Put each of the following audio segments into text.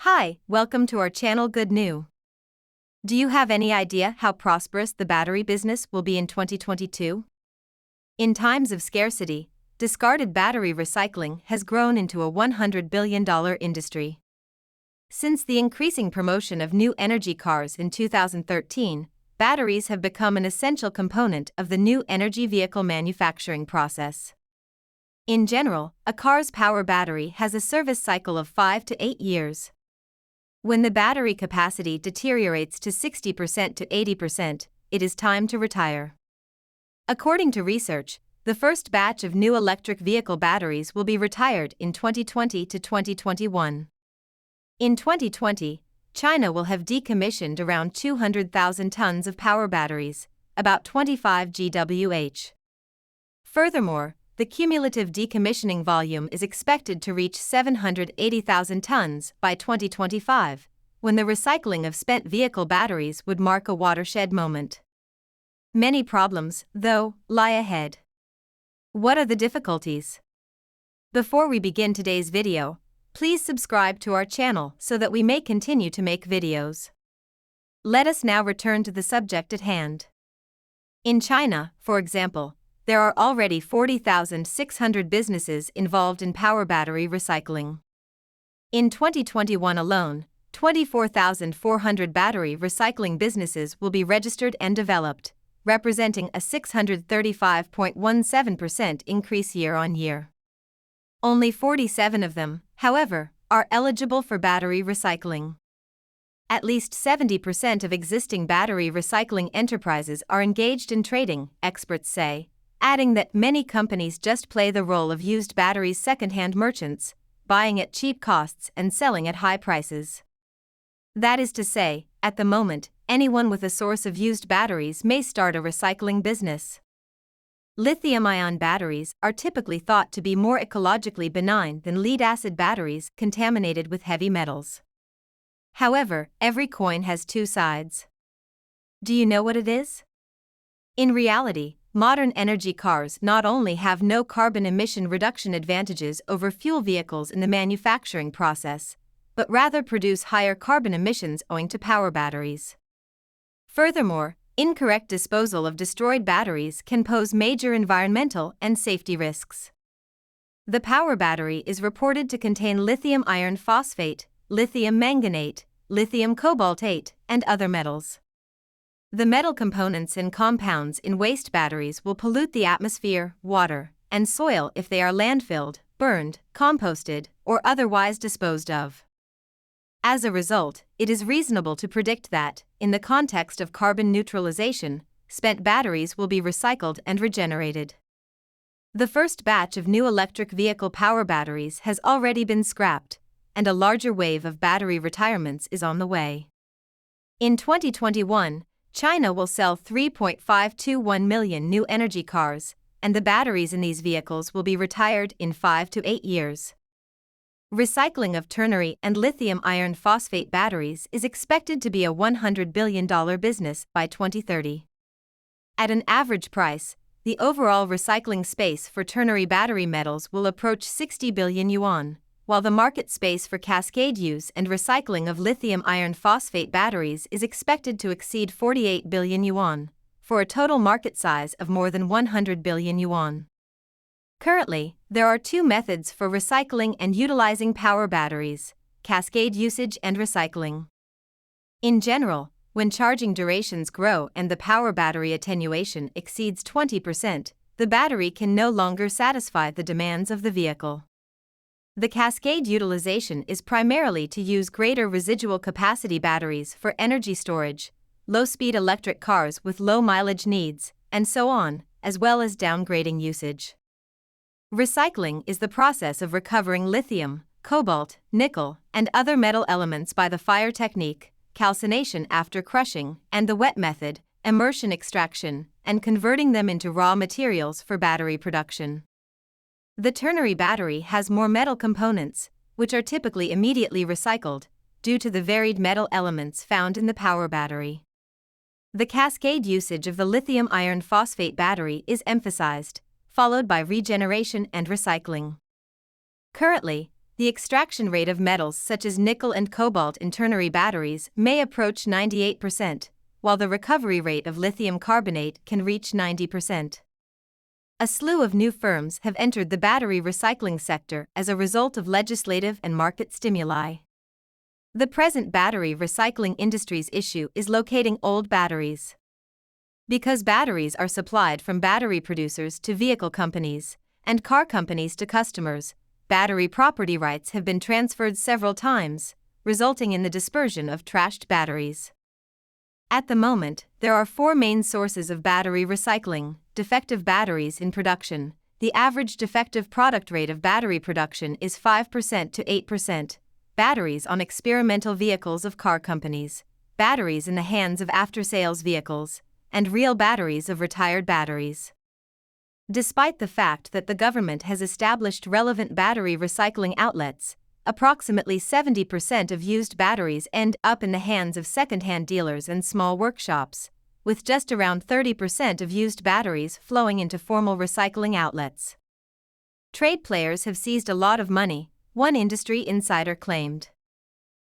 Hi, welcome to our channel Good New. Do you have any idea how prosperous the battery business will be in 2022? In times of scarcity, discarded battery recycling has grown into a $100 billion industry. Since the increasing promotion of new energy cars in 2013, batteries have become an essential component of the new energy vehicle manufacturing process. In general, a car's power battery has a service cycle of 5 to 8 years. When the battery capacity deteriorates to 60% to 80%, it is time to retire. According to research, the first batch of new electric vehicle batteries will be retired in 2020 to 2021. In 2020, China will have decommissioned around 200,000 tons of power batteries, about 25 GWh. Furthermore, the cumulative decommissioning volume is expected to reach 780,000 tons by 2025, when the recycling of spent vehicle batteries would mark a watershed moment. Many problems, though, lie ahead. What are the difficulties? Before we begin today's video, please subscribe to our channel so that we may continue to make videos. Let us now return to the subject at hand. In China, for example, there are already 40,600 businesses involved in power battery recycling. In 2021 alone, 24,400 battery recycling businesses will be registered and developed, representing a 635.17% increase year-on-year. Only 47 of them, however, are eligible for battery recycling. At least 70% of existing battery recycling enterprises are engaged in trading, experts say, adding that many companies just play the role of used batteries second-hand merchants, buying at cheap costs and selling at high prices. That is to say, at the moment, anyone with a source of used batteries may start a recycling business. Lithium-ion batteries are typically thought to be more ecologically benign than lead-acid batteries contaminated with heavy metals. However, every coin has two sides. Do you know what it is? In reality, modern energy cars not only have no carbon emission reduction advantages over fuel vehicles in the manufacturing process, but rather produce higher carbon emissions owing to power batteries. Furthermore, incorrect disposal of destroyed batteries can pose major environmental and safety risks. The power battery is reported to contain lithium iron phosphate, lithium manganate, lithium cobaltate, and other metals. The metal components and compounds in waste batteries will pollute the atmosphere, water, and soil if they are landfilled, burned, composted, or otherwise disposed of. As a result, it is reasonable to predict that, in the context of carbon neutralization, spent batteries will be recycled and regenerated. The first batch of new electric vehicle power batteries has already been scrapped, and a larger wave of battery retirements is on the way. In 2021, China will sell 3.521 million new energy cars, and the batteries in these vehicles will be retired in 5 to 8 years. Recycling of ternary and lithium iron phosphate batteries is expected to be a $100 billion business by 2030. At an average price, the overall recycling space for ternary battery metals will approach 60 billion yuan, while the market space for cascade use and recycling of lithium iron phosphate batteries is expected to exceed 48 billion yuan, for a total market size of more than 100 billion yuan. Currently, there are two methods for recycling and utilizing power batteries: cascade usage and recycling. In general, when charging durations grow and the power battery attenuation exceeds 20%, the battery can no longer satisfy the demands of the vehicle. The cascade utilization is primarily to use greater residual capacity batteries for energy storage, low-speed electric cars with low mileage needs, and so on, as well as downgrading usage. Recycling is the process of recovering lithium, cobalt, nickel, and other metal elements by the fire technique, calcination after crushing, and the wet method, immersion extraction, and converting them into raw materials for battery production. The ternary battery has more metal components, which are typically immediately recycled, due to the varied metal elements found in the power battery. The cascade usage of the lithium iron phosphate battery is emphasized, followed by regeneration and recycling. Currently, the extraction rate of metals such as nickel and cobalt in ternary batteries may approach 98%, while the recovery rate of lithium carbonate can reach 90%. A slew of new firms have entered the battery recycling sector as a result of legislative and market stimuli. The present battery recycling industry's issue is locating old batteries. Because batteries are supplied from battery producers to vehicle companies, and car companies to customers, battery property rights have been transferred several times, resulting in the dispersion of trashed batteries. At the moment, there are 4 main sources of battery recycling: defective batteries in production. The average defective product rate of battery production is 5% to 8%. Batteries on experimental vehicles of car companies, batteries in the hands of after-sales vehicles, and real batteries of retired batteries. Despite the fact that the government has established relevant battery recycling outlets, approximately 70% of used batteries end up in the hands of second-hand dealers and small workshops, with just around 30% of used batteries flowing into formal recycling outlets. Trade players have seized a lot of money, one industry insider claimed.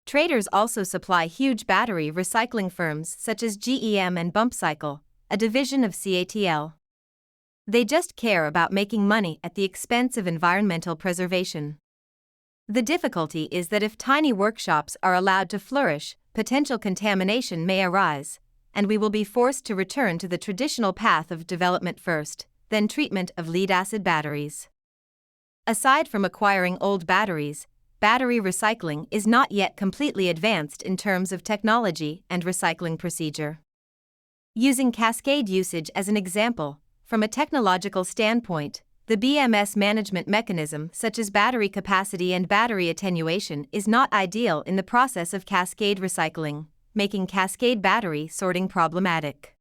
Traders also supply huge battery recycling firms such as GEM and BumpCycle, a division of CATL. They just care about making money at the expense of environmental preservation. The difficulty is that if tiny workshops are allowed to flourish, potential contamination may arise, and we will be forced to return to the traditional path of development first, then treatment of lead-acid batteries. Aside from acquiring old batteries, battery recycling is not yet completely advanced in terms of technology and recycling procedure. Using cascade usage as an example, from a technological standpoint, the BMS management mechanism such as battery capacity and battery attenuation is not ideal in the process of cascade recycling, making cascade battery sorting problematic.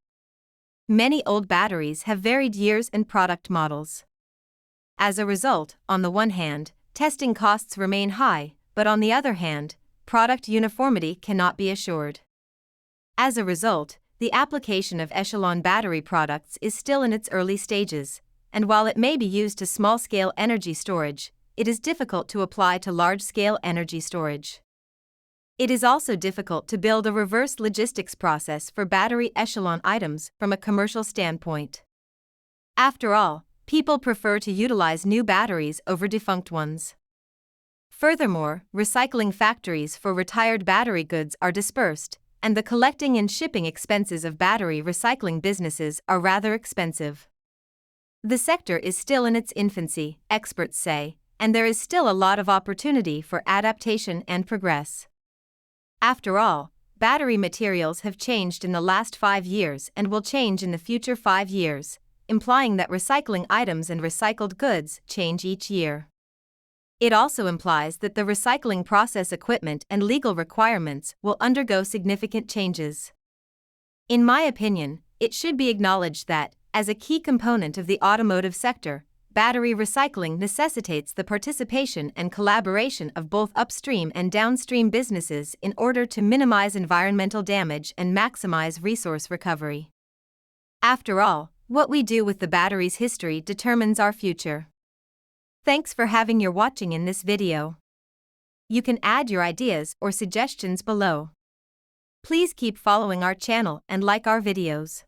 Many old batteries have varied years and product models. As a result, on the one hand, testing costs remain high, but on the other hand, product uniformity cannot be assured. As a result, the application of Echelon battery products is still in its early stages, and while it may be used to small-scale energy storage, it is difficult to apply to large-scale energy storage. It is also difficult to build a reverse logistics process for battery Echelon items from a commercial standpoint. After all, people prefer to utilize new batteries over defunct ones. Furthermore, recycling factories for retired battery goods are dispersed, and the collecting and shipping expenses of battery recycling businesses are rather expensive. The sector is still in its infancy, experts say, and there is still a lot of opportunity for adaptation and progress. After all, battery materials have changed in the last 5 years and will change in the future 5 years, implying that recycling items and recycled goods change each year. It also implies that the recycling process equipment and legal requirements will undergo significant changes. In my opinion, it should be acknowledged that, as a key component of the automotive sector, battery recycling necessitates the participation and collaboration of both upstream and downstream businesses in order to minimize environmental damage and maximize resource recovery. After all, what we do with the battery's history determines our future. Thanks for watching in this video. You can add your ideas or suggestions below. Please keep following our channel and like our videos.